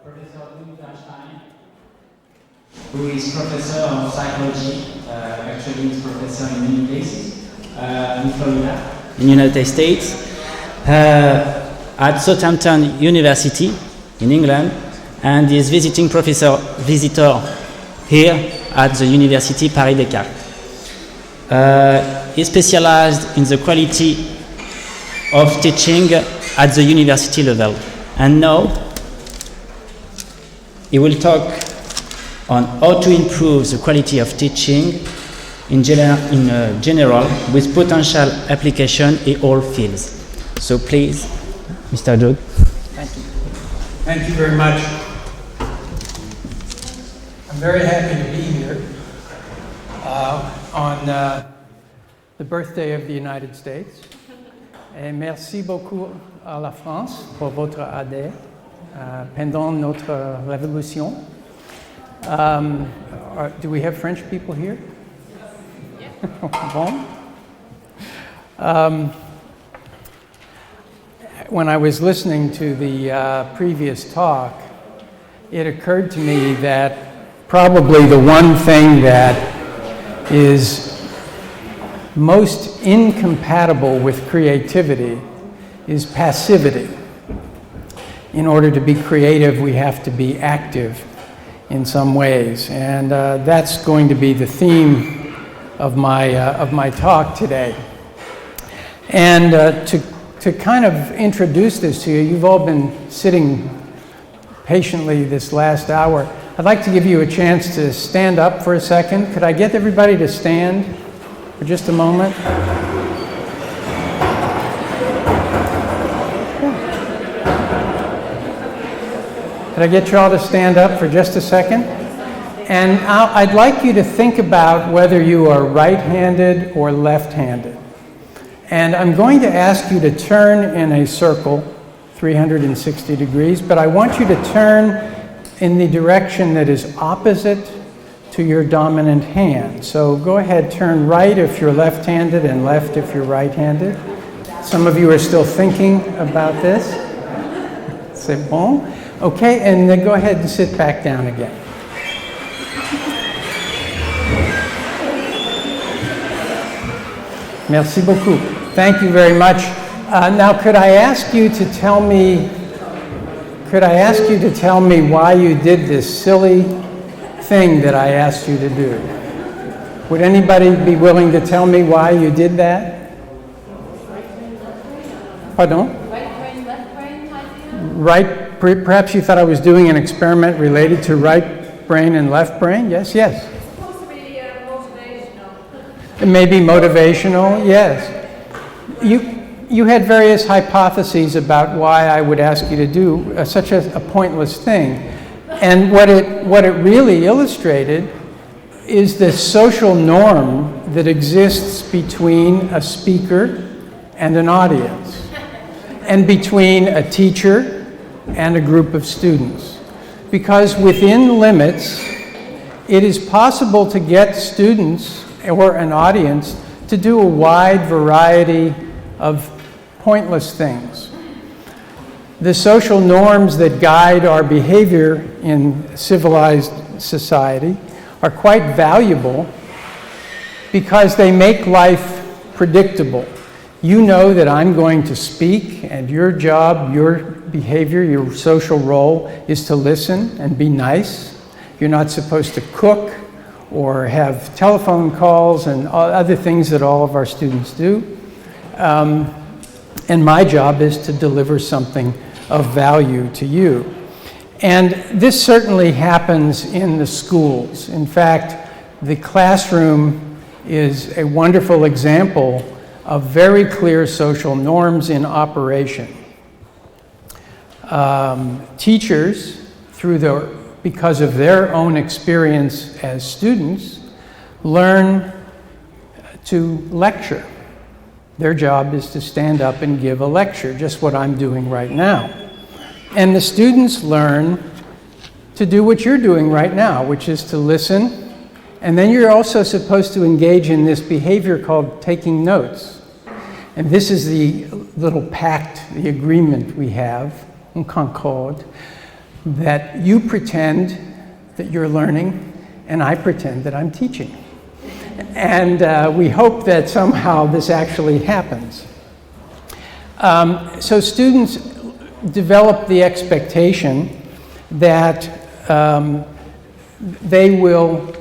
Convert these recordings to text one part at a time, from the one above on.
Professor Bernstein, who is professor of psychology, actually he's professor in many places, in Florida, in the United States, at Southampton University in England, and is visitor here at the University Paris Descartes. He specialized in the quality of teaching at the university level, and now he will talk on how to improve the quality of teaching in general with potential application in all fields. So please, Mr. Jude. Thank you. Thank you very much. I'm very happy to be here on the birthday of the United States. Et merci beaucoup à la France pour votre aide pendant notre révolution. Do we have French people here? Yeah. Bon. When I was listening to the previous talk, it occurred to me that probably the one thing that is most incompatible with creativity is passivity. In order to be creative, we have to be active in some ways, and that's going to be the theme of my talk today. And to kind of introduce this to you, you've all been sitting patiently this last hour. I'd like to give you a chance to stand up for a second. Could I get everybody to stand for just a moment? Could I get you all to stand up for just a second? And I'd like you to think about whether you are right-handed or left-handed. And I'm going to ask you to turn in a circle, 360 degrees, but I want you to turn in the direction that is opposite to your dominant hand. So go ahead, turn right if you're left-handed and left if you're right-handed. Some of you are still thinking about this. C'est bon? Okay, and then go ahead and sit back down again. Merci beaucoup. Thank you very much. Now, could I ask you to tell me why you did this silly thing that I asked you to do? Would anybody be willing to tell me why you did that? Pardon? Right brain, left brain idea? Right, perhaps you thought I was doing an experiment related to right brain and left brain? Yes, yes. It's supposed to be motivational. It may be motivational, yes. You had various hypotheses about why I would ask you to do such a pointless thing. And what it really illustrated is the social norm that exists between a speaker and an audience, and between a teacher and a group of students. Because within limits, it is possible to get students or an audience to do a wide variety of pointless things. The social norms that guide our behavior in civilized society are quite valuable because they make life predictable. You know that I'm going to speak, and your job, your behavior, your social role is to listen and be nice. You're not supposed to cook or have telephone calls and other things that all of our students do. And my job is to deliver something of value to you. And this certainly happens in the schools. In fact, the classroom is a wonderful example of very clear social norms in operation. Teachers, because of their own experience as students, learn to lecture. Their job is to stand up and give a lecture, just what I'm doing right now. And the students learn to do what you're doing right now, which is to listen. And then you're also supposed to engage in this behavior called taking notes. And this is the little pact, the agreement we have, un concorde, that you pretend that you're learning, and I pretend that I'm teaching. And we hope that somehow this actually happens. So students develop the expectation that they will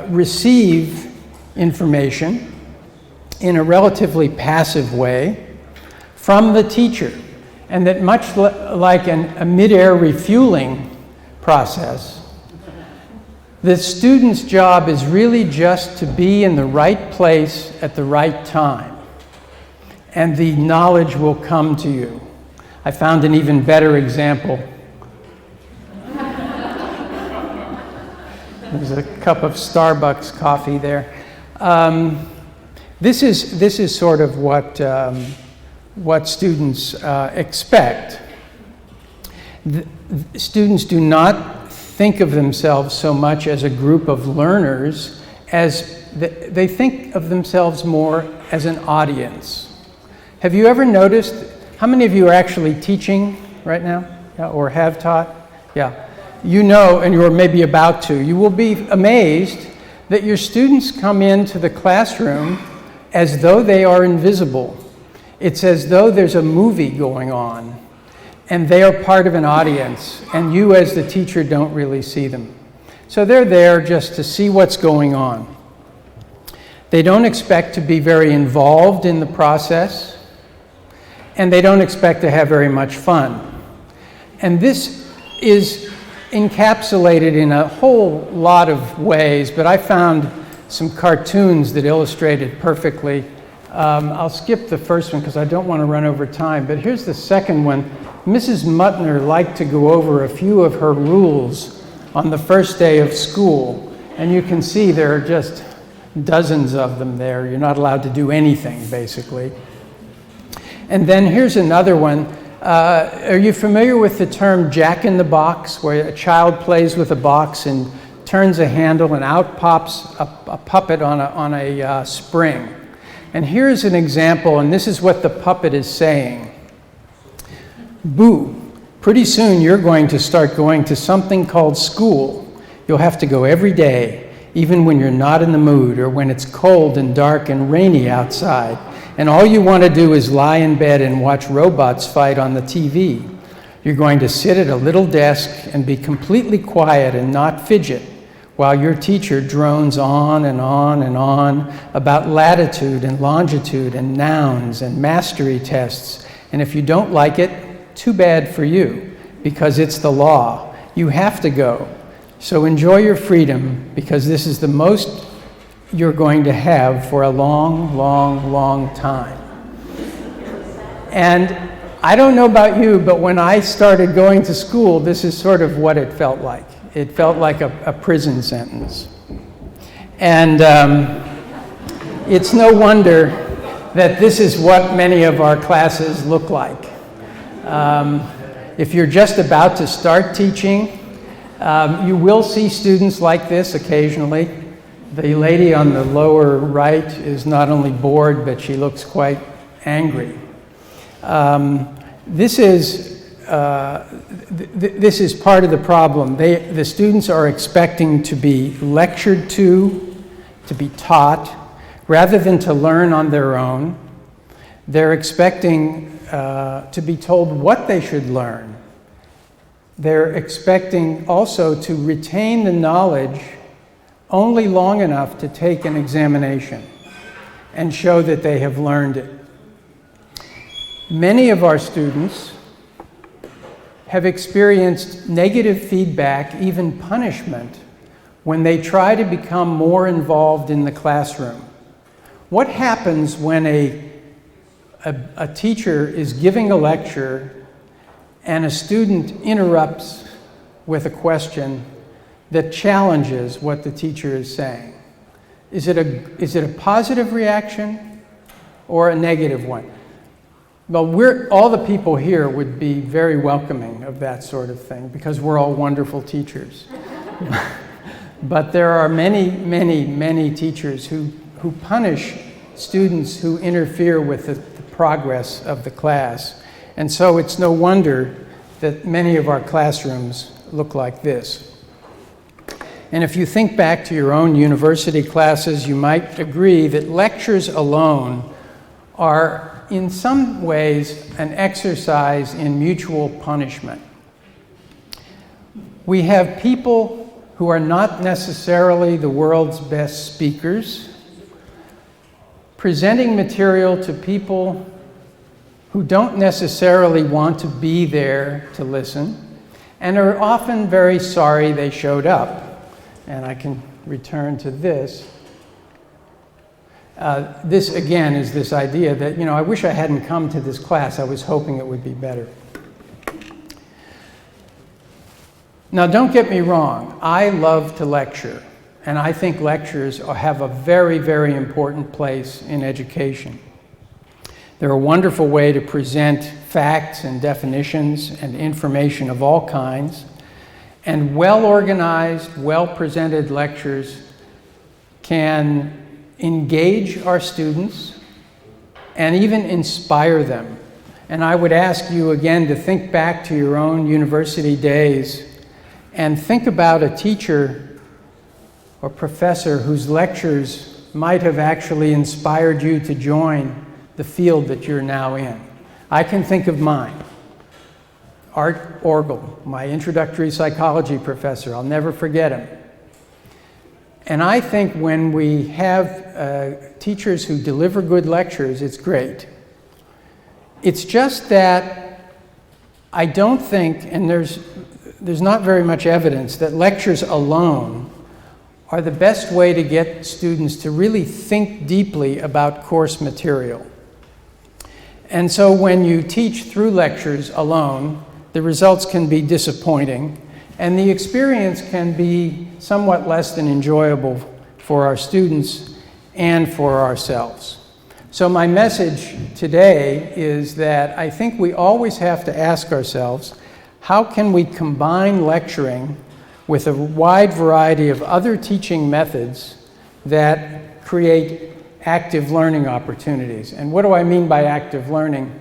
receive information in a relatively passive way from the teacher, and that much like a mid-air refueling process, the student's job is really just to be in the right place at the right time, and the knowledge will come to you. I found an even better example. There's a cup of Starbucks coffee there. This is sort of what students expect. Students do not think of themselves so much as a group of learners as they think of themselves more as an audience. Have you ever noticed, how many of you are actually teaching right now? Yeah, or have taught? Yeah. You know, and you're maybe about to, you will be amazed that your students come into the classroom as though they are invisible. It's as though there's a movie going on, and they are part of an audience, and you as the teacher don't really see them. So they're there just to see what's going on. They don't expect to be very involved in the process, and they don't expect to have very much fun. And this is encapsulated in a whole lot of ways, but I found some cartoons that illustrate it perfectly. I'll skip the first one because I don't want to run over time, but here's the second one. Mrs. Muttner liked to go over a few of her rules on the first day of school, and you can see there are just dozens of them there. You're not allowed to do anything, basically. And then here's another one. Are you familiar with the term Jack in the Box, where a child plays with a box and turns a handle and out pops a puppet on a spring? And here's an example, and this is what the puppet is saying. Boo, pretty soon you're going to start going to something called school. You'll have to go every day, even when you're not in the mood or when it's cold and dark and rainy outside. And all you want to do is lie in bed and watch robots fight on the TV. You're going to sit at a little desk and be completely quiet and not fidget while your teacher drones on and on and on about latitude and longitude and nouns and mastery tests. And if you don't like it, too bad for you, because it's the law. You have to go. So enjoy your freedom, because this is the most you're going to have for a long, long, long time. And I don't know about you, but when I started going to school, this is sort of what it felt like. It felt like a prison sentence. And it's no wonder that this is what many of our classes look like. If you're just about to start teaching, you will see students like this occasionally. The lady on the lower right is not only bored, but she looks quite angry. This is part of the problem. The students are expecting to be lectured to be taught, rather than to learn on their own. They're expecting to be told what they should learn. They're expecting also to retain the knowledge only long enough to take an examination and show that they have learned it. Many of our students have experienced negative feedback, even punishment, when they try to become more involved in the classroom. What happens when a teacher is giving a lecture and a student interrupts with a question that challenges what the teacher is saying? Is it a positive reaction or a negative one? Well, all the people here would be very welcoming of that sort of thing, because we're all wonderful teachers. But there are many, many, many teachers who punish students who interfere with the progress of the class. And so it's no wonder that many of our classrooms look like this. And if you think back to your own university classes, you might agree that lectures alone are in some ways an exercise in mutual punishment. We have people who are not necessarily the world's best speakers, presenting material to people who don't necessarily want to be there to listen, and are often very sorry they showed up. And I can return to this. This, again, is this idea that, I wish I hadn't come to this class. I was hoping it would be better. Now, don't get me wrong. I love to lecture, and I think lectures have a very, very important place in education. They're a wonderful way to present facts and definitions and information of all kinds, and well-organized, well-presented lectures can engage our students and even inspire them. And I would ask you again to think back to your own university days and think about a teacher or professor whose lectures might have actually inspired you to join the field that you're now in. I can think of mine. Art Orgel, my introductory psychology professor. I'll never forget him. And I think when we have teachers who deliver good lectures, it's great. It's just that I don't think, and there's not very much evidence, that lectures alone are the best way to get students to really think deeply about course material. And so when you teach through lectures alone, the results can be disappointing, and the experience can be somewhat less than enjoyable for our students and for ourselves. So my message today is that I think we always have to ask ourselves, how can we combine lecturing with a wide variety of other teaching methods that create active learning opportunities? And what do I mean by active learning?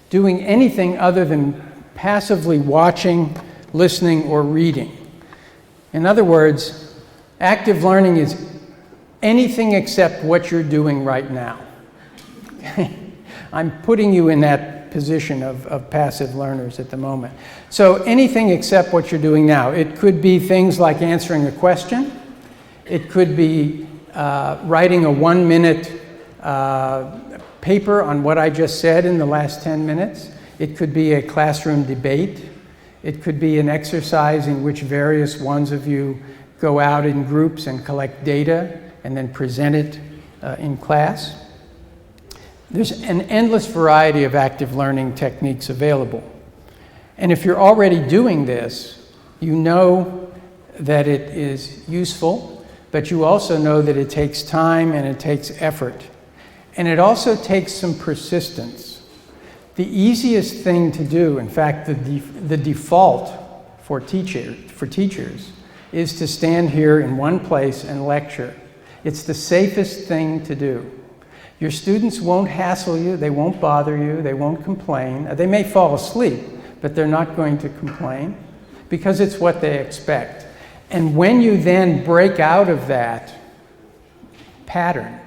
Doing anything other than passively watching, listening, or reading. In other words, active learning is anything except what you're doing right now. I'm putting you in that position of passive learners at the moment. So anything except what you're doing now. It could be things like answering a question. It could be writing a 1-minute paper on what I just said in the last 10 minutes. It could be a classroom debate. It could be an exercise in which various ones of you go out in groups and collect data and then present it in class. There's an endless variety of active learning techniques available. And if you're already doing this, you know that it is useful, but you also know that it takes time and it takes effort. And it also takes some persistence. The easiest thing to do, in fact, the default for teachers is to stand here in one place and lecture. It's the safest thing to do. Your students won't hassle you, they won't bother you, they won't complain. They may fall asleep, but they're not going to complain because it's what they expect. And when you then break out of that pattern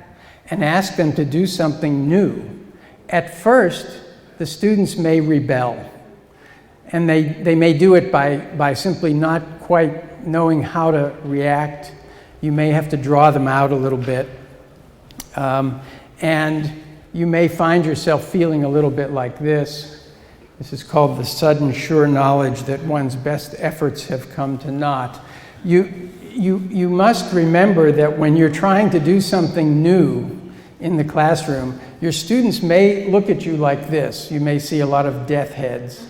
and ask them to do something new, at first, the students may rebel. And they may do it by simply not quite knowing how to react. You may have to draw them out a little bit. And you may find yourself feeling a little bit like this. This is called the sudden sure knowledge that one's best efforts have come to naught. You must remember that when you're trying to do something new in the classroom, your students may look at you like this. You may see a lot of death heads.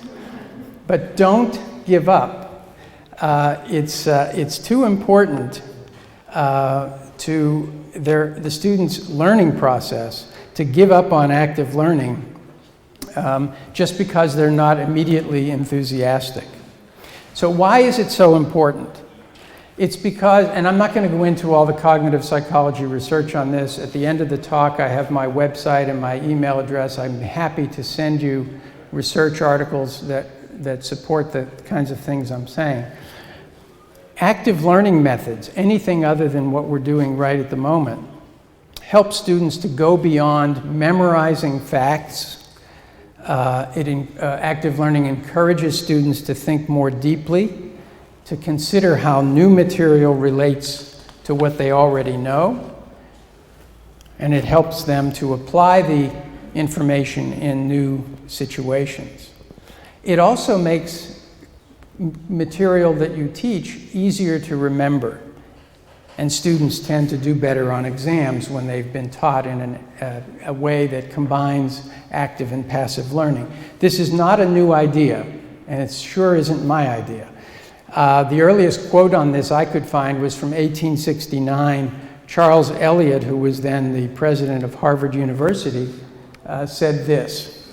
But don't give up. It's too important to the students' learning process to give up on active learning just because they're not immediately enthusiastic. So why is it so important? It's because, and I'm not going to go into all the cognitive psychology research on this. At the end of the talk, I have my website and my email address. I'm happy to send you research articles that that support the kinds of things I'm saying. Active learning methods, anything other than what we're doing right at the moment, help students to go beyond memorizing facts. Active learning encourages students to think more deeply, to consider how new material relates to what they already know, and it helps them to apply the information in new situations. It also makes material that you teach easier to remember, and students tend to do better on exams when they've been taught in a way that combines active and passive learning. This is not a new idea, and it sure isn't my idea. The earliest quote on this I could find was from 1869. Charles Eliot, who was then the president of Harvard University, said this: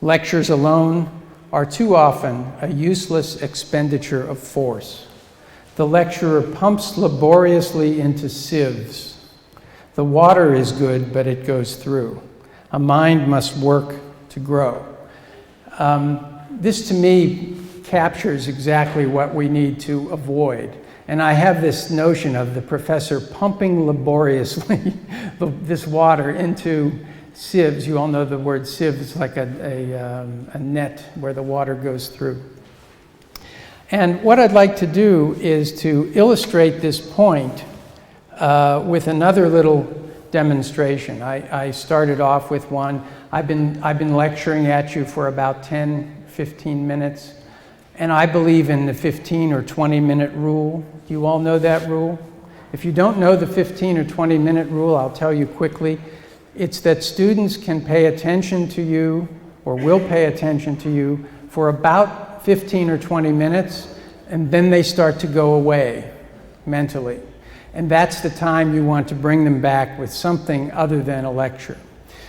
"Lectures alone are too often a useless expenditure of force. The lecturer pumps laboriously into sieves. The water is good, but it goes through. A mind must work to grow." This to me captures exactly what we need to avoid. And I have this notion of the professor pumping laboriously this water into sieves. You all know the word sieve. It's like a net where the water goes through. And what I'd like to do is to illustrate this point with another little demonstration. I started off with one. I've been lecturing at you for about 10-15 minutes, and I believe in the 15 or 20-minute rule. Do you all know that rule? If you don't know the 15 or 20-minute rule, I'll tell you quickly. It's that students can pay attention to you, or will pay attention to you, for about 15 or 20 minutes, and then they start to go away mentally. And that's the time you want to bring them back with something other than a lecture.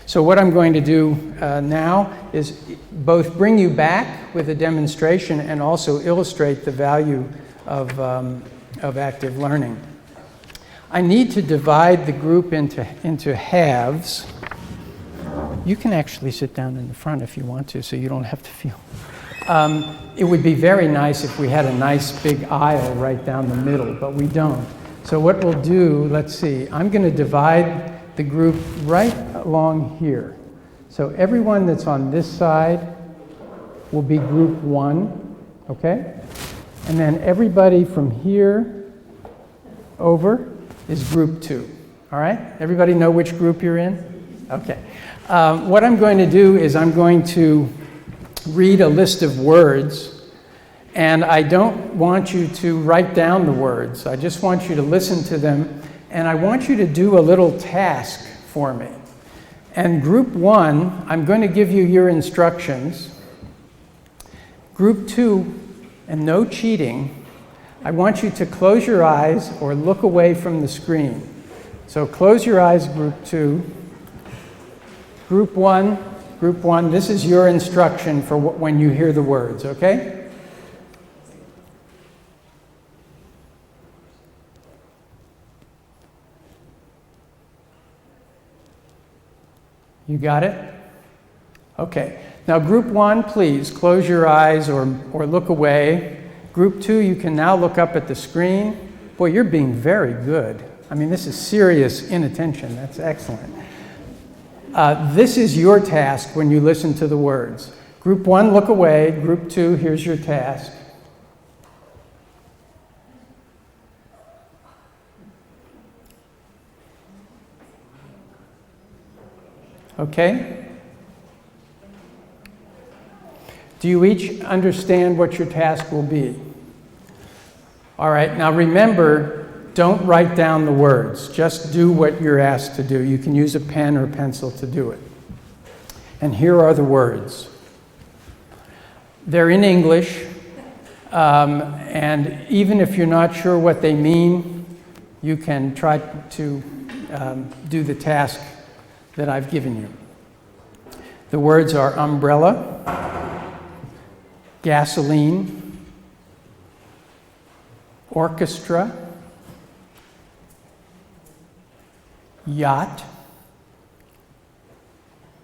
So what I'm going to do now is both bring you back with a demonstration and also illustrate the value of active learning. I need to divide the group into halves. You can actually sit down in the front if you want to, so you don't have to feel. It would be very nice if we had a nice big aisle right down the middle, but we don't. So what we'll do, let's see, I'm going to divide the group right along here. So everyone that's on this side will be group 1, okay? And then everybody from here over is group 2, all right? Everybody know which group you're in? Okay. What I'm going to do is I'm going to read a list of words, and I don't want you to write down the words. I just want you to listen to them, and I want you to do a little task for me. And group 1, I'm going to give you your instructions. Group 2, and no cheating, I want you to close your eyes or look away from the screen. So close your eyes, group 2. Group 1, this is your instruction for when you hear the words, okay? You got it? Okay. Now group 1, please close your eyes or look away. Group 2, you can now look up at the screen. Boy, you're being very good. I mean, this is serious inattention. That's excellent. This is your task when you listen to the words. Group 1, look away. Group 2, here's your task. Okay? Do you each understand what your task will be? All right, now remember, don't write down the words. Just do what you're asked to do. You can use a pen or pencil to do it. And here are the words. They're in English, and even if you're not sure what they mean, you can try to do the task that I've given you. The words are umbrella, gasoline, orchestra, yacht,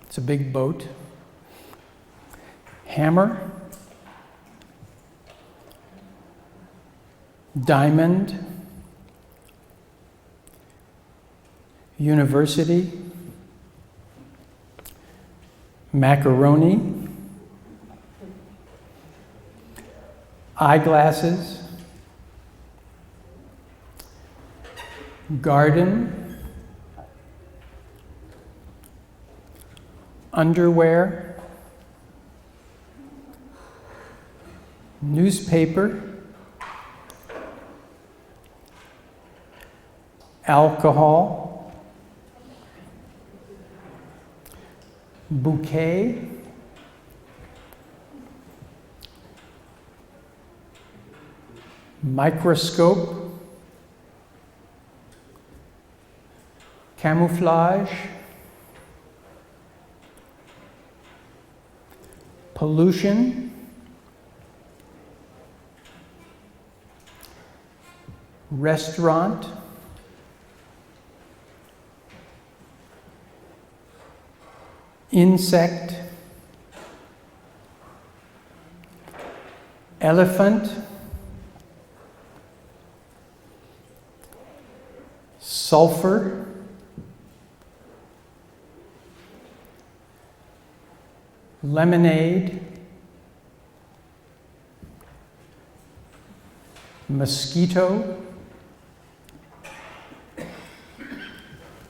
it's a big boat, hammer, diamond, university, macaroni, eyeglasses, garden, underwear, newspaper, alcohol, bouquet, microscope, camouflage, pollution, restaurant, insect, elephant, sulfur, lemonade, mosquito,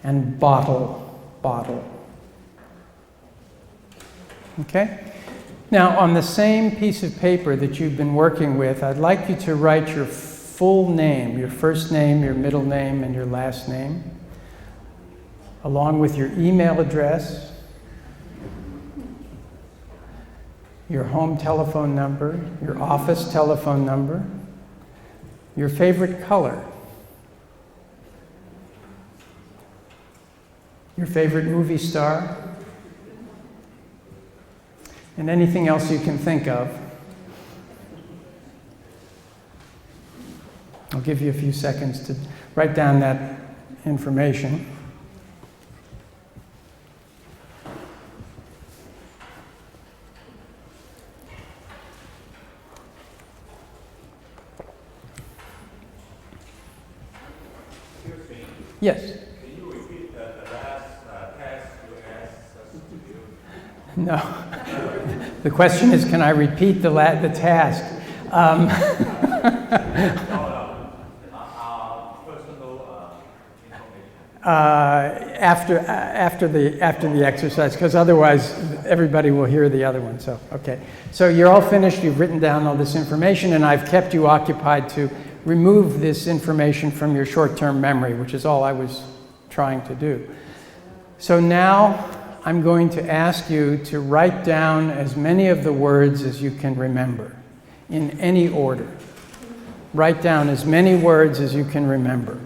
and bottle. Okay? Now, on the same piece of paper that you've been working with, I'd like you to write your full name, your first name, your middle name, and your last name, along with your email address, your home telephone number, your office telephone number, your favorite color, your favorite movie star, and anything else you can think of. I'll give you a few seconds to write down that information. Excuse me, Yes? can you repeat the last task you asked us to do? No. The question is, can I repeat the task? Personal information. After the exercise, because otherwise everybody will hear the other one. So, okay. So you're all finished. You've written down all this information, and I've kept you occupied to remove this information from your short-term memory, which is all I was trying to do. So now I'm going to ask you to write down as many of the words as you can remember, in any order. Write down as many words as you can remember.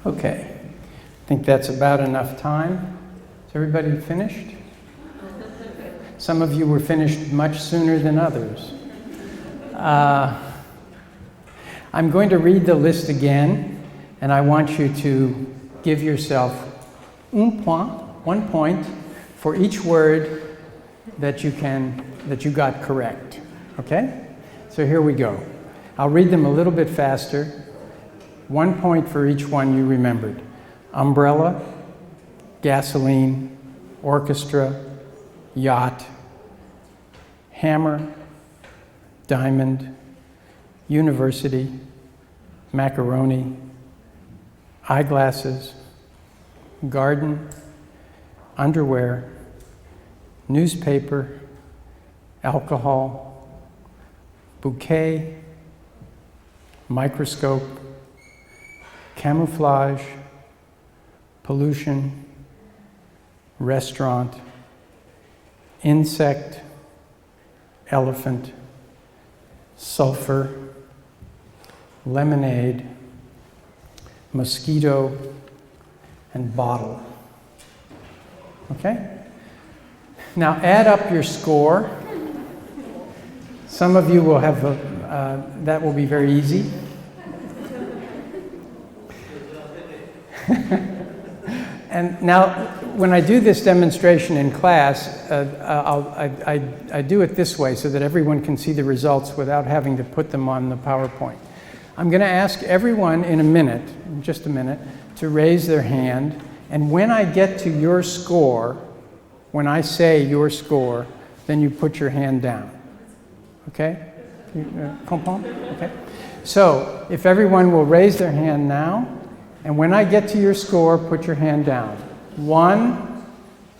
Okay, I think that's about enough time. Is everybody finished? Some of you were finished much sooner than others. I'm going to read the list again, and I want you to give yourself 1 point for each word that you got correct, okay? So here we go. I'll read them a little bit faster. 1 point for each one you remembered. Umbrella, gasoline, orchestra, yacht, hammer, diamond, university, macaroni, eyeglasses, garden, underwear, newspaper, alcohol, bouquet, microscope, camouflage, pollution, restaurant, insect, elephant, sulfur, lemonade, mosquito, and bottle. Okay? Now add up your score. Some of you will have that will be very easy. And now, when I do this demonstration in class, I do it this way so that everyone can see the results without having to put them on the PowerPoint. I'm going to ask everyone in just a minute, to raise their hand. And when I get to your score, when I say your score, then you put your hand down. Okay? Comprend? Okay. So, if everyone will raise their hand now, and when I get to your score, put your hand down. 1,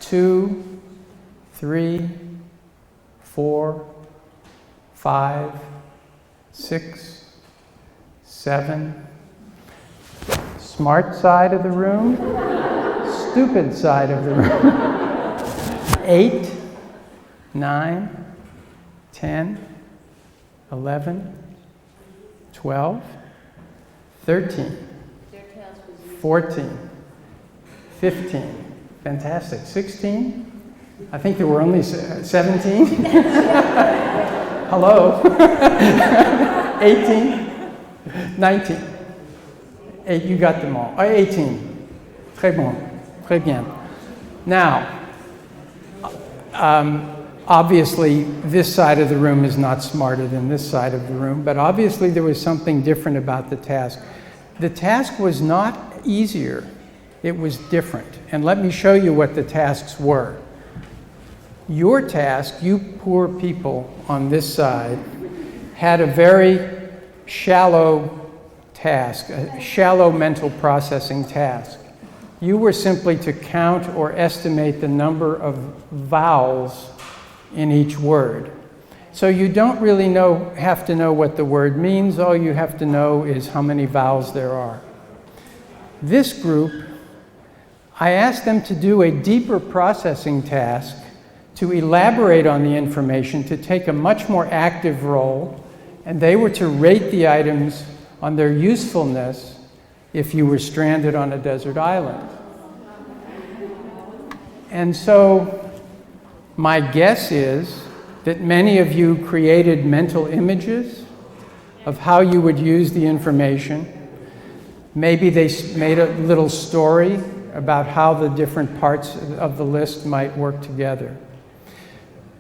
2, 3, 4, 5, 6, 7. Smart side of the room, stupid side of the room. 8, 9, 10, 11, 12, 13. 14, 15, fantastic. 16, I think there were only 17. Hello. 18, 19. 8, you got them all. 18. Très bon. Très bien. Now, obviously, this side of the room is not smarter than this side of the room, but obviously there was something different about the task. The task was not easier, it was different. And let me show you what the tasks were. Your task, you poor people on this side, had a very shallow task, a shallow mental processing task. You were simply to count or estimate the number of vowels in each word. So you don't really have to know what the word means. All you have to know is how many vowels there are. This group, I asked them to do a deeper processing task, to elaborate on the information, to take a much more active role, and they were to rate the items on their usefulness if you were stranded on a desert island. And so my guess is that many of you created mental images of how you would use the information. Maybe they made a little story about how the different parts of the list might work together.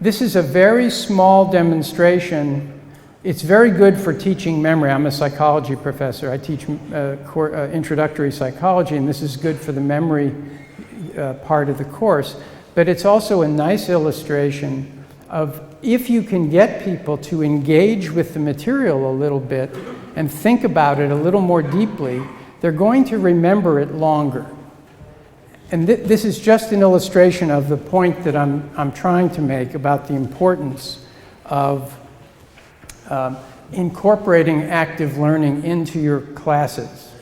This is a very small demonstration. It's very good for teaching memory. I'm a psychology professor. I teach introductory psychology, and this is good for the memory part of the course. But it's also a nice illustration of if you can get people to engage with the material a little bit and think about it a little more deeply, they're going to remember it longer. And this is just an illustration of the point that I'm trying to make about the importance of incorporating active learning into your classes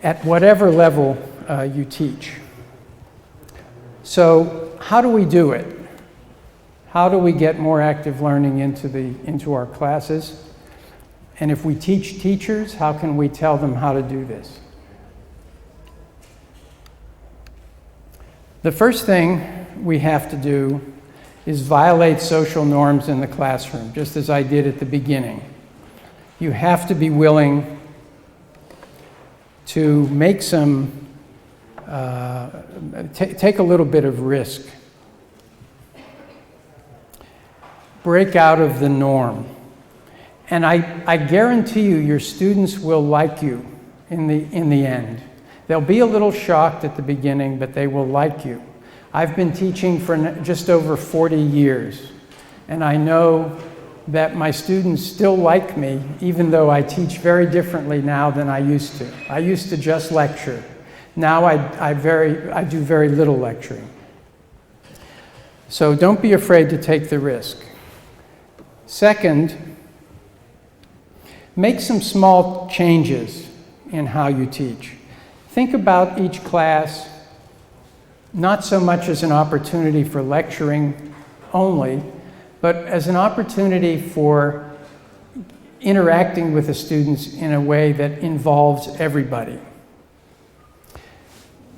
at whatever level you teach. So how do we do it? How do we get more active learning into our classes? And if we teach teachers, how can we tell them how to do this? The first thing we have to do is violate social norms in the classroom, just as I did at the beginning. You have to be willing to make some take a little bit of risk. Break out of the norm. And I guarantee you, your students will like you in the end. They'll be a little shocked at the beginning, but they will like you. I've been teaching for just over 40 years, and I know that my students still like me, even though I teach very differently now than I used to. I used to just lecture. Now I do very little lecturing. So don't be afraid to take the risk. Second, make some small changes in how you teach. Think about each class not so much as an opportunity for lecturing only, but as an opportunity for interacting with the students in a way that involves everybody.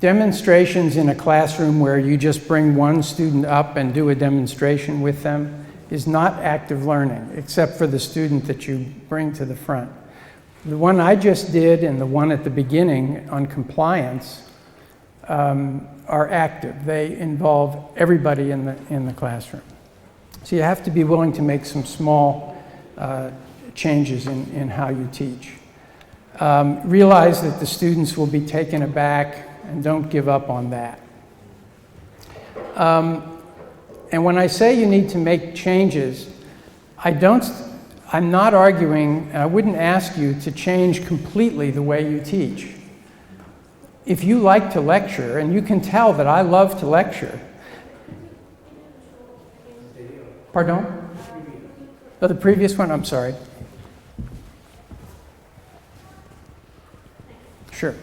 Demonstrations in a classroom where you just bring one student up and do a demonstration with them is not active learning, except for the student that you bring to the front. The one I just did and the one at the beginning on compliance are active. They involve everybody in the classroom. So you have to be willing to make some small changes in how you teach. Realize that the students will be taken aback, and don't give up on that. And when I say you need to make changes, I'm not arguing, and I wouldn't ask you to change completely the way you teach. If you like to lecture, and you can tell that I love to lecture. Pardon? Oh, the previous one? I'm sorry. Sure.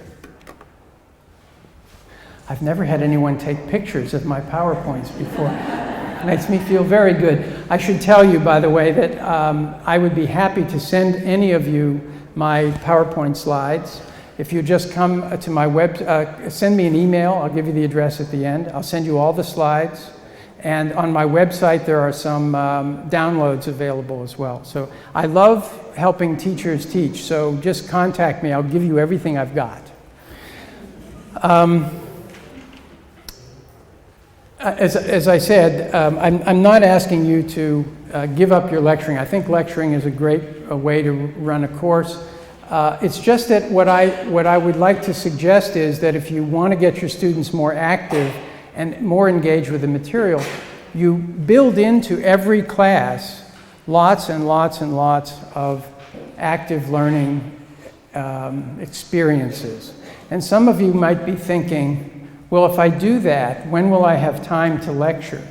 I've never had anyone take pictures of my PowerPoints before. It makes me feel very good. I should tell you, by the way, that I would be happy to send any of you my PowerPoint slides. If you just come to my send me an email. I'll give you the address at the end. I'll send you all the slides. And on my website, there are some downloads available as well. So I love helping teachers teach. So just contact me. I'll give you everything I've got. As I said, I'm not asking you to give up your lecturing. I think lecturing is a great way to run a course. It's just that what I would like to suggest is that if you want to get your students more active and more engaged with the material, you build into every class lots and lots and lots of active learning experiences. And some of you might be thinking, well, if I do that, when will I have time to lecture?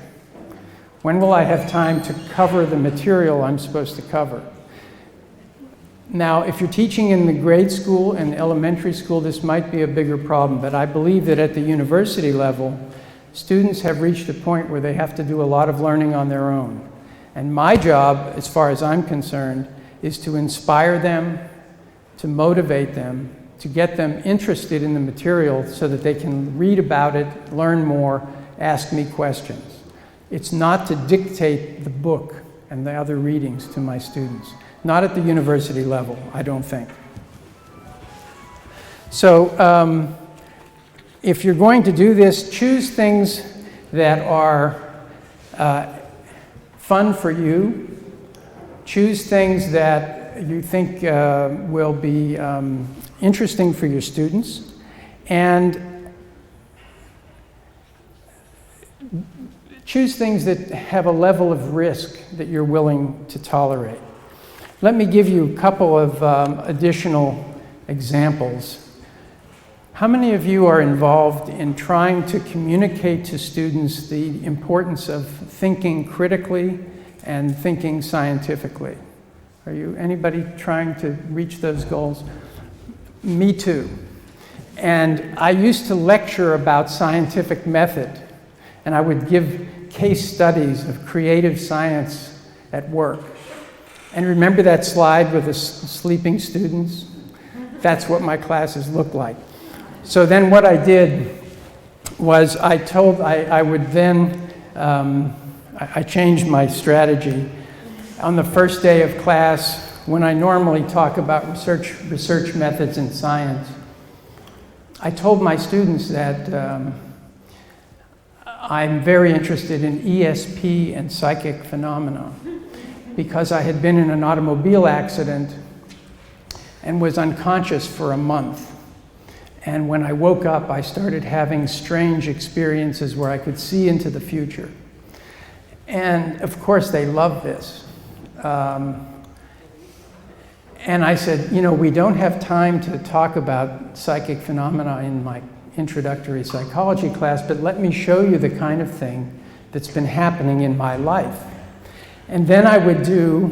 When will I have time to cover the material I'm supposed to cover? Now, if you're teaching in the grade school and elementary school, this might be a bigger problem, but I believe that at the university level, students have reached a point where they have to do a lot of learning on their own. And my job, as far as I'm concerned, is to inspire them, to motivate them, to get them interested in the material so that they can read about it, learn more, ask me questions. It's not to dictate the book and the other readings to my students. Not at the university level, I don't think. So if you're going to do this, choose things that are fun for you. Choose things that you think will be interesting for your students, and choose things that have a level of risk that you're willing to tolerate. Let me give you a couple of additional examples. How many of you are involved in trying to communicate to students the importance of thinking critically and thinking scientifically? Are you anybody trying to reach those goals? Me too. And I used to lecture about scientific method, and I would give case studies of creative science at work. And remember that slide with the sleeping students? That's what my classes looked like. So then what I did was I changed my strategy. On the first day of class, when I normally talk about research methods in science, I told my students that I'm very interested in ESP and psychic phenomena because I had been in an automobile accident and was unconscious for a month. And when I woke up, I started having strange experiences where I could see into the future. And of course, they loved this. And I said, you know, we don't have time to talk about psychic phenomena in my introductory psychology class, but let me show you the kind of thing that's been happening in my life. And then I would do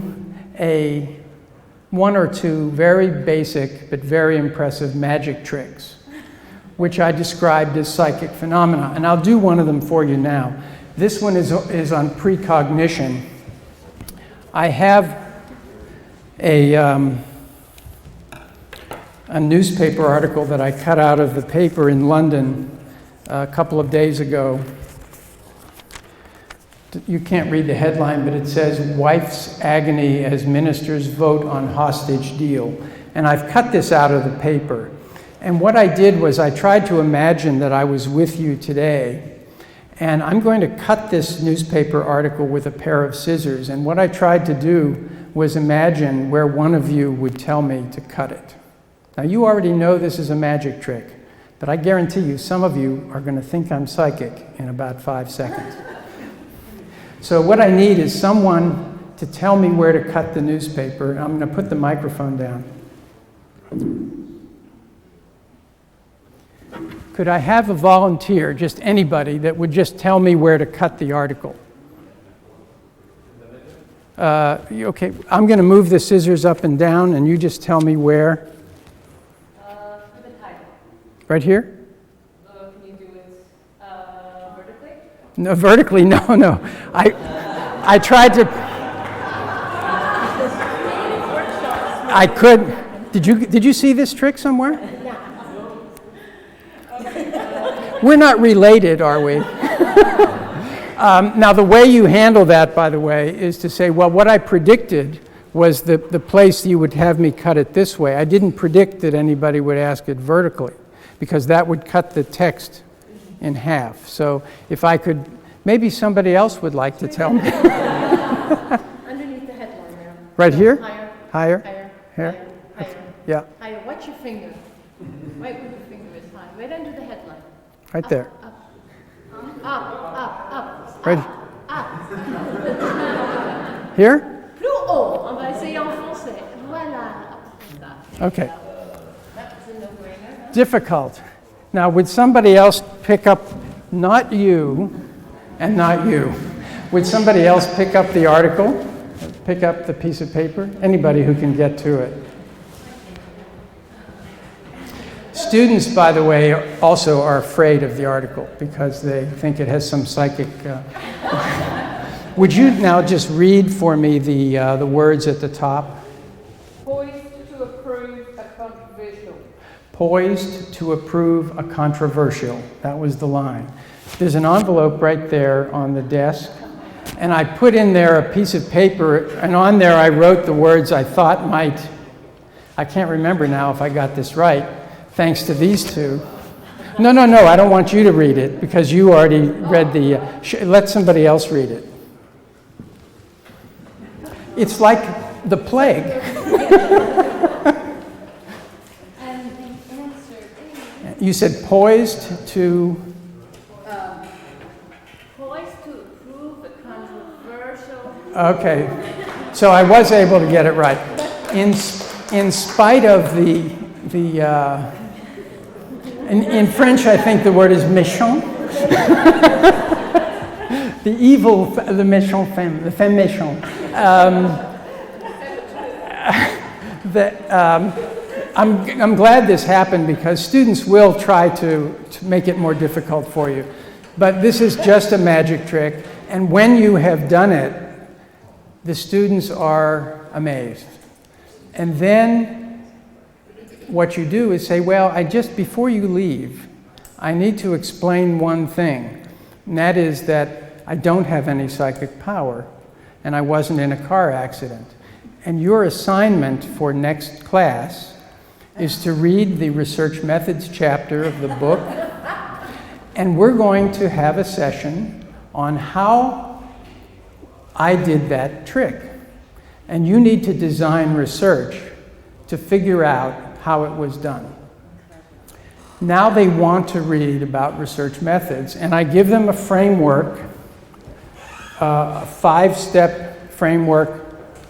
one or two very basic but very impressive magic tricks, which I described as psychic phenomena. And I'll do one of them for you now. This one is on precognition. I have a newspaper article that I cut out of the paper in London a couple of days ago. You can't read the headline, but it says, "Wife's Agony as Ministers Vote on Hostage Deal." And I've cut this out of the paper. And what I did was I tried to imagine that I was with you today. And I'm going to cut this newspaper article with a pair of scissors. And what I tried to do was imagine where one of you would tell me to cut it. Now, you already know this is a magic trick, but I guarantee you some of you are going to think I'm psychic in about 5 seconds. So what I need is someone to tell me where to cut the newspaper. I'm going to put the microphone down. Could I have a volunteer, just anybody, that would just tell me where to cut the article? Okay, I'm going to move the scissors up and down, and you just tell me where. For the title. Right here? Can you do it vertically? No, vertically, no. I tried to. I could. Did you see this trick somewhere? We're not related, are we? Now, the way you handle that, by the way, is to say, well, what I predicted was the place you would have me cut it this way. I didn't predict that anybody would ask it vertically, because that would cut the text in half. So if I could, maybe somebody else would like to tell me. Underneath the headline there. Right here? Higher. Higher? Higher. Here? Higher. Yeah, Higher. Watch your finger. Right where your finger is high. Right under the headline. right there. Up. Right. Up. Here? Plus haut. On va essayer en français. Voilà. Okay. That was a no-brainer. Difficult. Now, would somebody else pick up, not you and not you, would somebody else pick up the article, pick up the piece of paper? Anybody who can get to it. Students, by the way, also are afraid of the article because they think it has some psychic... Would you now just read for me the words at the top? Poised to approve a controversial. Poised to approve a controversial. That was the line. There's an envelope right there on the desk, and I put in there a piece of paper, and on there I wrote the words I thought might... I can't remember now if I got this right, thanks to these two. No, I don't want you to read it, because you already read the... let somebody else read it. It's like the plague. And the answer is... You said poised to... Poised to approve a controversial... Okay, so I was able to get it right. In spite of the in French, I think the word is méchant. The evil, the méchant femme, the femme méchante. I'm glad this happened because students will try to make it more difficult for you. But this is just a magic trick, and when you have done it, the students are amazed. And then what you do is say, well, before you leave, I need to explain one thing, and that is that I don't have any psychic power, and I wasn't in a car accident. And your assignment for next class is to read the research methods chapter of the book, and we're going to have a session on how I did that trick. And you need to design research to figure out how it was done. Now they want to read about research methods, and I give them a framework, a 5-step framework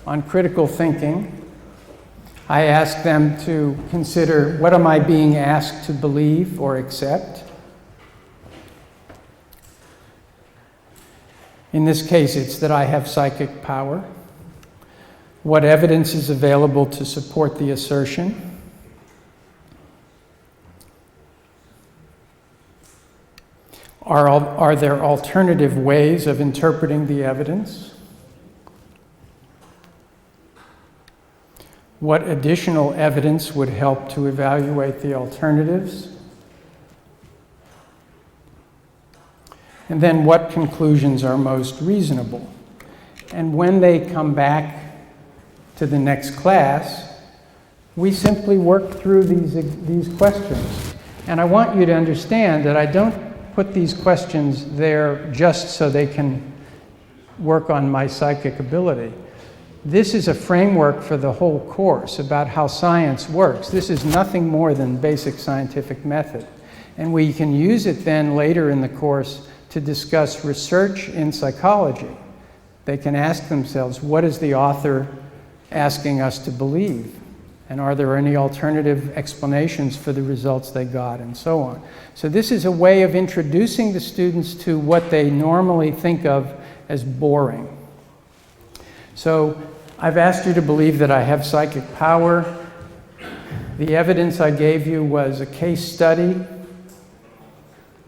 on critical thinking. I ask them to consider, what am I being asked to believe or accept? In this case, it's that I have psychic power. What evidence is available to support the assertion? Are there alternative ways of interpreting the evidence? What additional evidence would help to evaluate the alternatives? And then what conclusions are most reasonable? And when they come back to the next class, we simply work through these questions. And I want you to understand that I don't put these questions there just so they can work on my psychic ability. This is a framework for the whole course about how science works. This is nothing more than basic scientific method. And we can use it then later in the course to discuss research in psychology. They can ask themselves, what is the author asking us to believe? And are there any alternative explanations for the results they got, and so on. So this is a way of introducing the students to what they normally think of as boring. So I've asked you to believe that I have psychic power. The evidence I gave you was a case study.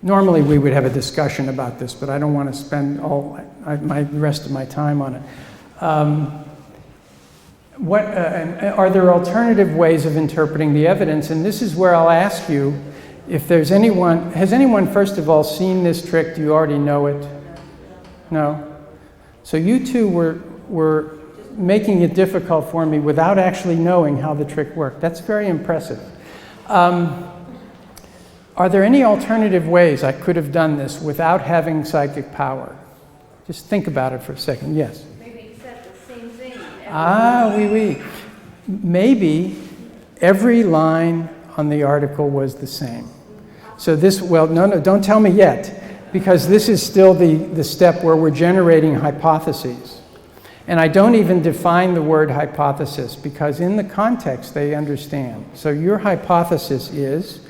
Normally we would have a discussion about this, but I don't want to spend the rest of my time on it. Are there alternative ways of interpreting the evidence? And this is where I'll ask you if there's anyone, has anyone first of all seen this trick? Do you already know it? No? So you two were making it difficult for me without actually knowing how the trick worked. That's very impressive. Are there any alternative ways I could have done this without having psychic power? Just think about it for a second. Yes? Oui. Maybe every line on the article was the same. So this, no, don't tell me yet, because this is still the step where we're generating hypotheses. And I don't even define the word hypothesis, because in the context they understand. So your hypothesis is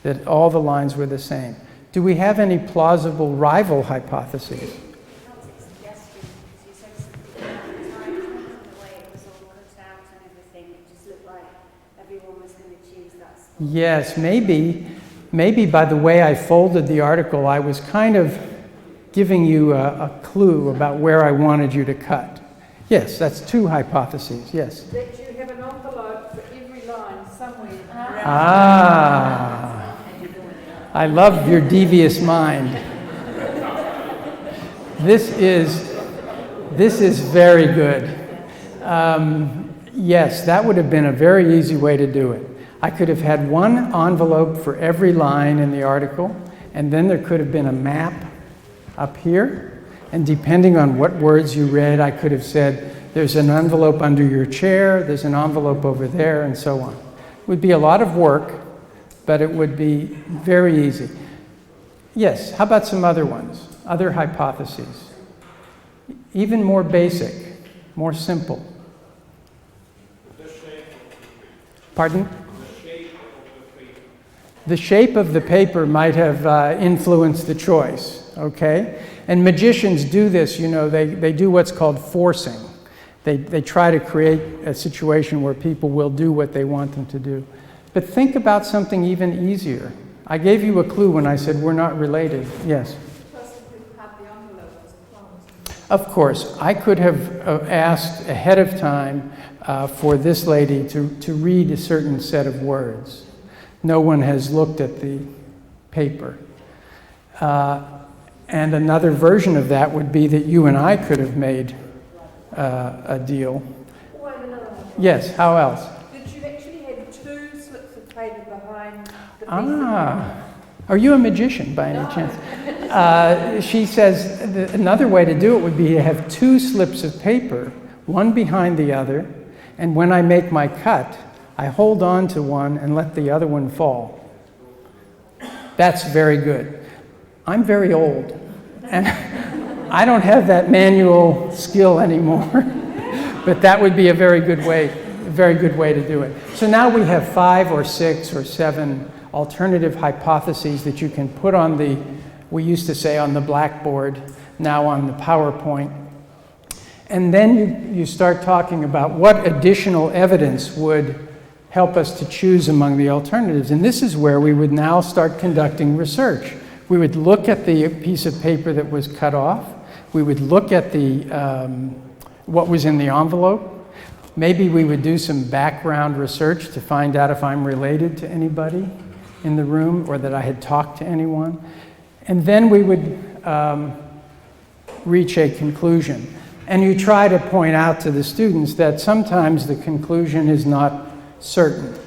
that all the lines were the same. Do we have any plausible rival hypotheses? Yes, maybe by the way I folded the article, I was kind of giving you a clue about where I wanted you to cut. Yes, that's two hypotheses, yes. That you have an envelope for every line somewhere. I love your devious mind. This is very good. Yes, that would have been a very easy way to do it. I could have had one envelope for every line in the article, and then there could have been a map up here, and depending on what words you read, I could have said, there's an envelope under your chair, there's an envelope over there, and so on. It would be a lot of work, but it would be very easy. Yes, how about some other ones? Other hypotheses? Even more basic, more simple. Pardon? The shape of the paper might have influenced the choice, okay? And magicians do this, you know, they do what's called forcing. They try to create a situation where people will do what they want them to do. But think about something even easier. I gave you a clue when I said we're not related. Yes? Of course, I could have asked ahead of time for this lady to read a certain set of words. No one has looked at the paper. And another version of that would be that you and I could have made a deal. Or another one. Yes, how else? That you actually had two slips of Are you a magician by any chance? She says another way to do it would be to have 2 slips of paper, one behind the other, and when I make my cut, I hold on to one and let the other one fall. That's very good. I'm very old, and I don't have that manual skill anymore, but that would be a very good way to do it. So now we have 5 or 6 or 7 alternative hypotheses that you can put on we used to say on the blackboard, now on the PowerPoint. And then you start talking about what additional evidence would help us to choose among the alternatives. And this is where we would now start conducting research. We would look at the piece of paper that was cut off. We would look at what was in the envelope. Maybe we would do some background research to find out if I'm related to anybody in the room or that I had talked to anyone. And then we would reach a conclusion. And you try to point out to the students that sometimes the conclusion is not certain.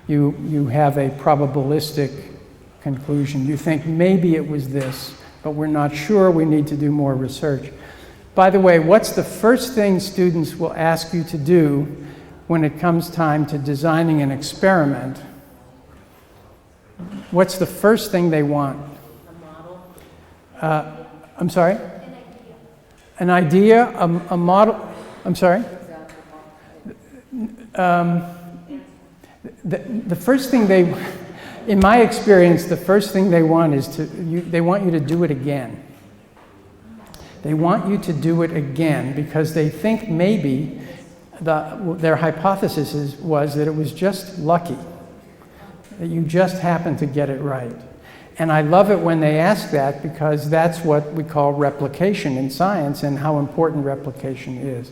You have a probabilistic conclusion. You think maybe it was this, but we're not sure, we need to do more research. By the way, what's the first thing students will ask you to do when it comes time to designing an experiment? What's the first thing they want? A model. I'm sorry? An idea, a model. I'm sorry? The first thing in my experience, the first thing they want is they want you to do it again. They want you to do it again because they think maybe their hypothesis was that it was just lucky, that you just happened to get it right. And I love it when they ask that because that's what we call replication in science and how important replication is.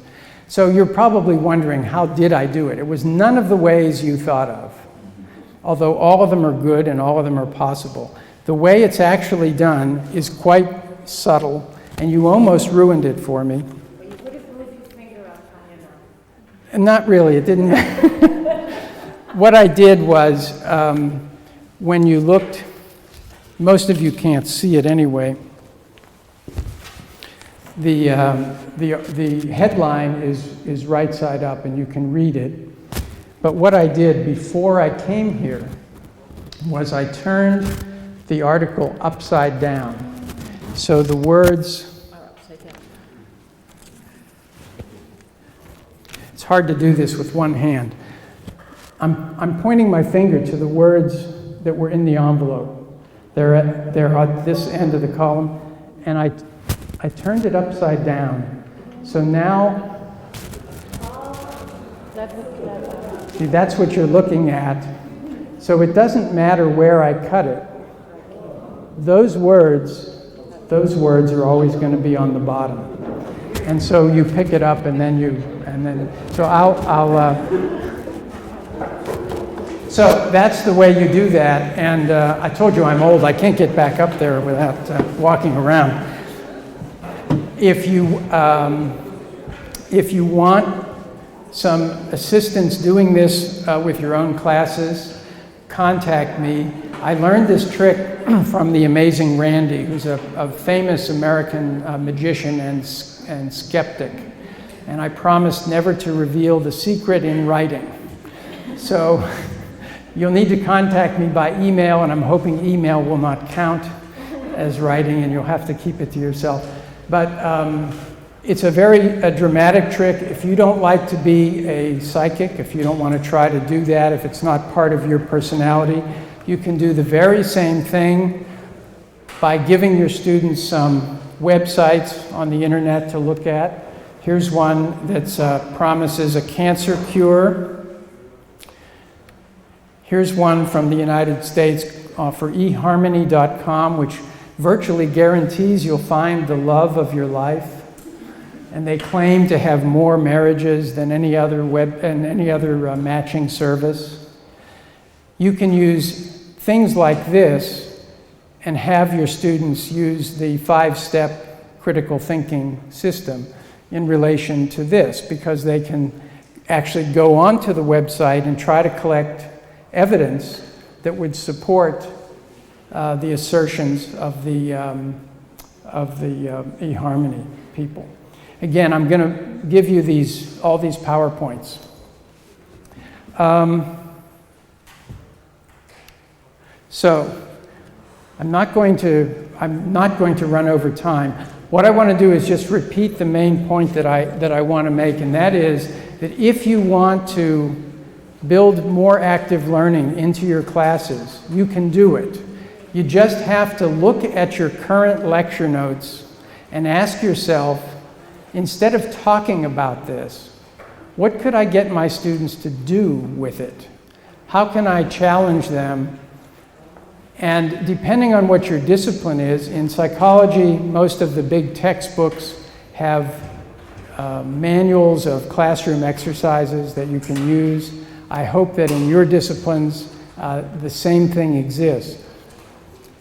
So you're probably wondering, how did I do it? It was none of the ways you thought of, although all of them are good and all of them are possible. The way it's actually done is quite subtle, and you almost ruined it for me. But you would have moved your finger up high enough. And not really, it didn't. What I did was, when you looked, most of you can't see it anyway. The headline is right side up and you can read it. But what I did before I came here was I turned the article upside down. So the words, it's hard to do this with one hand. I'm pointing my finger to the words that were in the envelope. They're at this end of the column, and I turned it upside down. So now, see, that's what you're looking at. So it doesn't matter where I cut it. Those words are always going to be on the bottom. And so you pick it up and then so so that's the way you do that. And I told you I'm old. I can't get back up there without walking around. If you want some assistance doing this with your own classes, contact me. I learned this trick from the amazing Randy, who's a famous American magician and skeptic. And I promised never to reveal the secret in writing. So you'll need to contact me by email, and I'm hoping email will not count as writing, and you'll have to keep it to yourself. But it's a very dramatic trick. If you don't like to be a psychic, if you don't want to try to do that, if it's not part of your personality, you can do the very same thing by giving your students some websites on the internet to look at. Here's one that promises a cancer cure. Here's one from the United States for eharmony.com, which virtually guarantees you'll find the love of your life. And they claim to have more marriages than any other matching service. You can use things like this and have your students use the 5-step critical thinking system in relation to this, because they can actually go onto the website and try to collect evidence that would support the assertions of the eHarmony people. Again, I'm going to give you all these PowerPoints. So I'm not going to run over time. What I want to do is just repeat the main point that I want to make, and that is that if you want to build more active learning into your classes, you can do it. You just have to look at your current lecture notes and ask yourself, instead of talking about this, what could I get my students to do with it? How can I challenge them? And depending on what your discipline is, in psychology, most of the big textbooks have manuals of classroom exercises that you can use. I hope that in your disciplines, the same thing exists.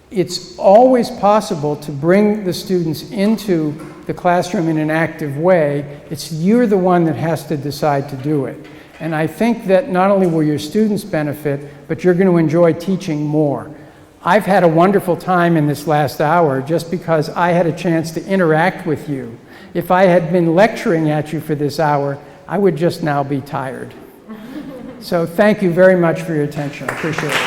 It's always possible to bring the students into the classroom in an active way. You're the one that has to decide to do it. And I think that not only will your students benefit, but you're going to enjoy teaching more. I've had a wonderful time in this last hour just because I had a chance to interact with you. If I had been lecturing at you for this hour, I would just now be tired. So thank you very much for your attention. I appreciate it.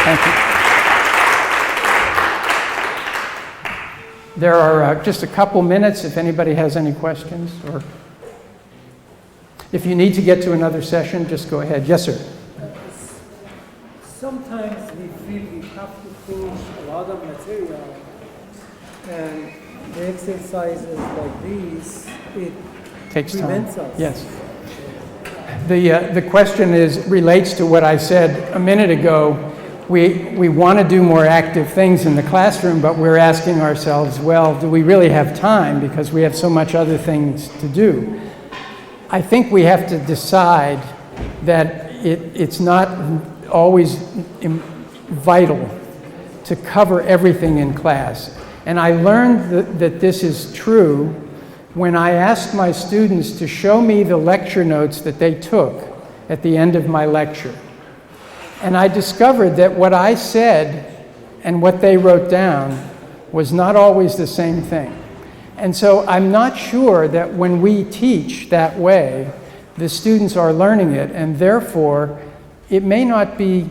Thank you. There are just a couple minutes if anybody has any questions, or if you need to get to another session, just go ahead. Yes, sir. Sometimes we feel we have to finish a lot of material, and the exercises like these, it Takes prevents time. us. Yes. The question relates to what I said a minute ago. We want to do more active things in the classroom, but we're asking ourselves, well, do we really have time because we have so much other things to do? I think we have to decide that it's not always vital to cover everything in class. And I learned that this is true when I asked my students to show me the lecture notes that they took at the end of my lecture. And I discovered that what I said and what they wrote down was not always the same thing. And so I'm not sure that when we teach that way, the students are learning it, and therefore it may not be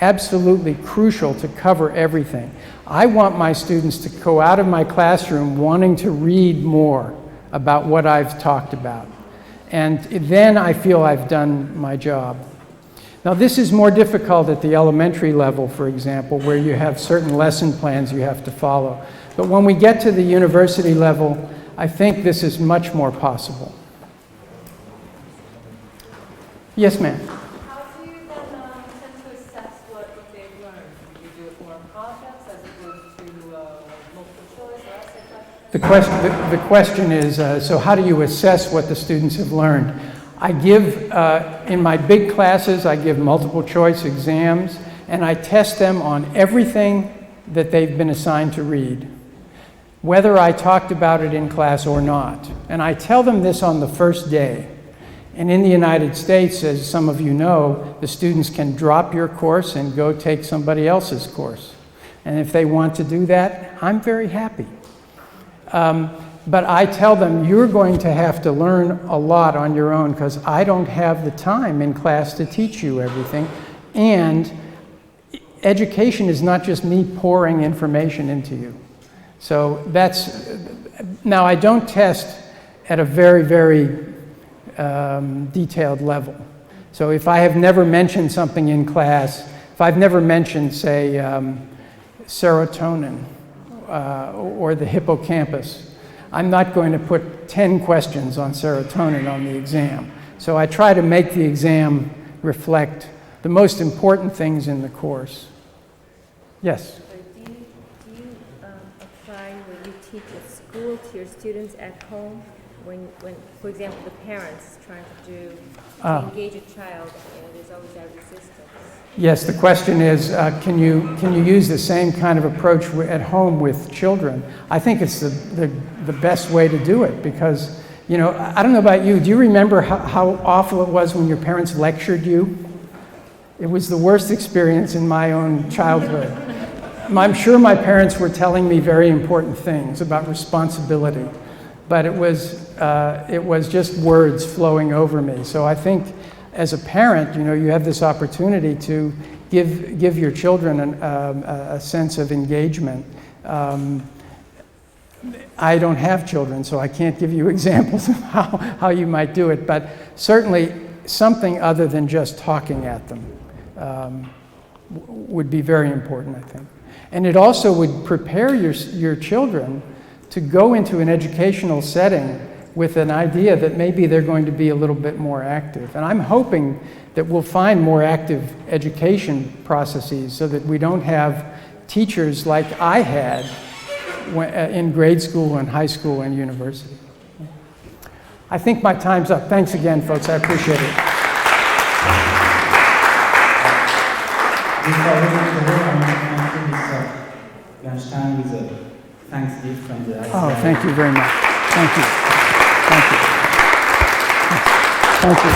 absolutely crucial to cover everything. I want my students to go out of my classroom wanting to read more about what I've talked about. And then I feel I've done my job. Now, this is more difficult at the elementary level, for example, where you have certain lesson plans you have to follow. But when we get to the university level, I think this is much more possible. Yes, ma'am. How do you then tend to assess what they've learned? Do you do it more in context as opposed to multiple choice or essay? The question is, so how do you assess what the students have learned? I give, in my big classes, I give multiple choice exams, and I test them on everything that they've been assigned to read, whether I talked about it in class or not. And I tell them this on the first day. And in the United States, as some of you know, the students can drop your course and go take somebody else's course. And if they want to do that, I'm very happy. But I tell them, you're going to have to learn a lot on your own because I don't have the time in class to teach you everything. And education is not just me pouring information into you. So now I don't test at a very, very detailed level. So if I have never mentioned something in class, if I've never mentioned, say, serotonin or the hippocampus, I'm not going to put 10 questions on serotonin on the exam. So I try to make the exam reflect the most important things in the course. Yes? Do you apply what you teach at school to your students at home? When for example, the parents trying to engage a child, and there's always that resistance. Yes, the question is, can you use the same kind of approach at home with children? I think it's the best way to do it because You know, I don't know about you. Do you remember how awful it was when your parents lectured you? It was the worst experience in my own childhood. I'm sure my parents were telling me very important things about responsibility, but it was just words flowing over me. So I think as a parent, you know, you have this opportunity to give your children a sense of engagement. I don't have children, so I can't give you examples of how you might do it, but certainly something other than just talking at them would be very important, I think. And it also would prepare your children to go into an educational setting with an idea that maybe they're going to be a little bit more active. And I'm hoping that we'll find more active education processes so that we don't have teachers like I had in grade school and high school and university. I think my time's up. Thanks again, folks. I appreciate it. Before we leave the room, I want to Mr. Bernstein with a thanks gift from the ICIE. Oh, thank you very much. Thank you. Thank you. Thank you.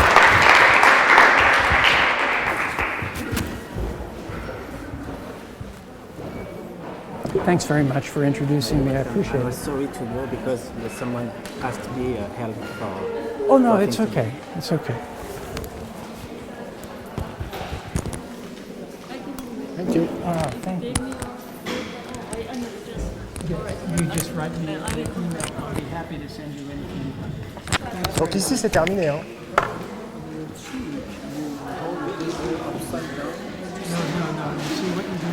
Thanks very much for introducing me. I appreciate I was it. sorry to go because someone asked me help for. Oh, no, it's okay. It's okay. Thank you. Thank you. You just write me an email. I'll be happy to send you anything. Donc ici c'est terminé. Hein. No. You see what you do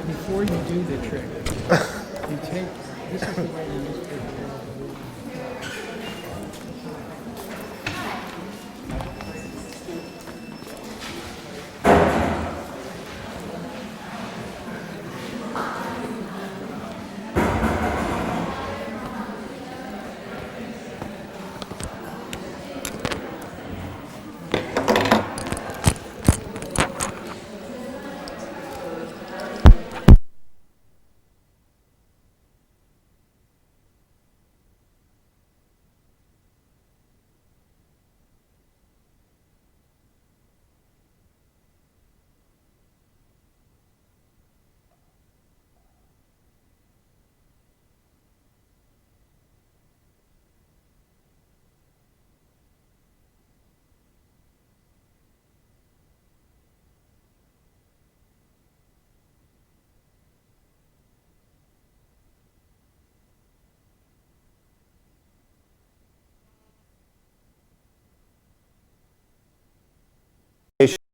before you do the trick. You take, this is the way you use it.